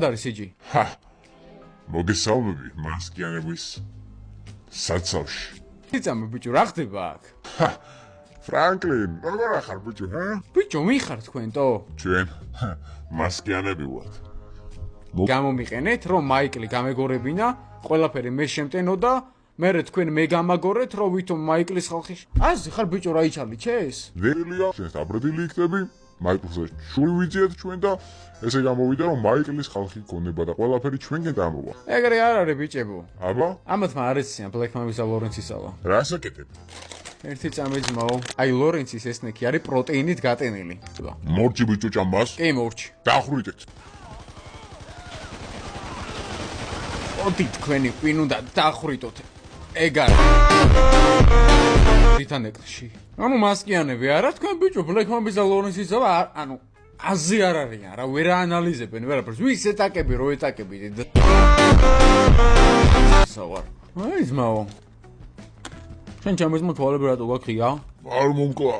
არის იჯი? მოგესალმები მასკიანების საცავში. იცამე ბიჭო, რა ხდება აქ? ფრანკლინ, როგორ ახარ ბიჭო, ბიჭო, მიხარ თქვენტო? ჩვენ მასკიანები ვართ. გამომიყენეთ, რომ მაიკლი გამეგორებინა, ყველაფერი მე შემტენო და მერე თქვენ მე გამაგორეთ, რომ ვითომ მაიკლის ხალხი. აზი ხარ ბიჭო, რა იჩალიჩეს? ვერილია, შენს დაბრდილი იქნები, მაიკლზე შური ვიძიეთ ჩვენ და ესე გამოვიდა, რომ მაიკლის ხალხი გქონდება და ყველაფერი ჩვენკენ დამოვა. ეგრე არ არის ბიჭებო. აბა? ამათმა არ ეციან ბლექმამისა ლორენცისალა. რას აკეთებ? ერთი წამი ძმაო, აი ლორენცის ესნექი არის პროტეინით გატენილი. მორჩი ბიჭო ჭამბას? კი მორჩი. დახრույტეთ. ოდი თქვენი ვინ უნდა დახრიტოთ. ეგ არის. ვითან ეკლში. ანუ მასკიანები არა თქვენ ბიჭო ბლექმამისა ლორენცისა ანუ აზი არ არიან რა ვერ აანალიზებენ ვერაფერს ვის ეტაკები რო ეტაკები სავარ აი ძმაო შენ ჩემს მოთვალები რატო გაქვია არ მომკლა